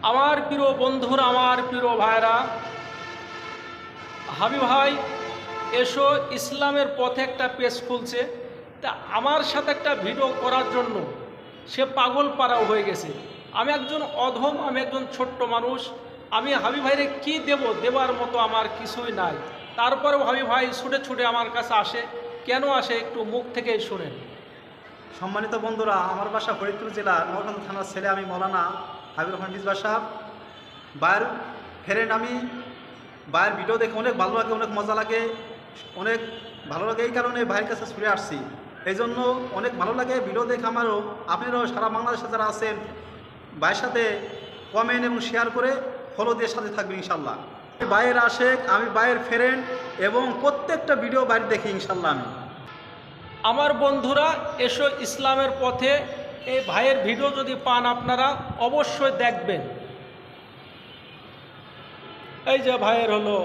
আমার প্রিয় বন্ধুরা, আমার প্রিয় ভাইরা, হাবিব ভাই এসো ইসলামের পথে একটা পেজ খুলছে। তা আমার সাথে একটা ভিডিও করার জন্য সে পাগল পাড়াও হয়ে গেছে। আমি একজন অধম, আমি একজন ছোট্ট মানুষ, আমি হাবিব ভাইরে কী দেবার মতো আমার কিছুই নাই। তারপরেও হাবিব ভাই ছুটে ছুটে আমার কাছে আসে। কেন আসে একটু মুখ থেকেই শোনেন। সম্মানিত বন্ধুরা, আমার বাসা ফরিদপুর জেলার নওগাঁ থানার ছেলে, আমি মৌলানা হাবিবুর রহমান মিসবাহ সাহেব। ভাইয়ের ফ্রেন্ড আমি। ভাইয়ের ভিডিও দেখে অনেক ভালো লাগে, অনেক মজা লাগে, অনেক ভালো লাগে। এই কারণে ভাইয়ের কাছে ছুটে আসছি। এই জন্য অনেক ভালো লাগে ভিডিও দেখে আমারও। আপনারাও সারা বাংলাদেশে যারা আছেন ভাইয়ের সাথে কমেন্ট এবং শেয়ার করে ফলো দিয়ে সাথে থাকবেন ইনশাল্লাহ। ভাইয়ের আশেক, আমি ভাইয়ের ফ্রেন্ড এবং প্রত্যেকটা ভিডিও বাইরে দেখি ইনশাল্লাহ। আমি আমার বন্ধুরা, এসো ইসলামের পথে এই ভাইয়ের ভিডিও যদি পান আপনারা অবশ্যই দেখবেন। এই যে ভাইয়ের হলো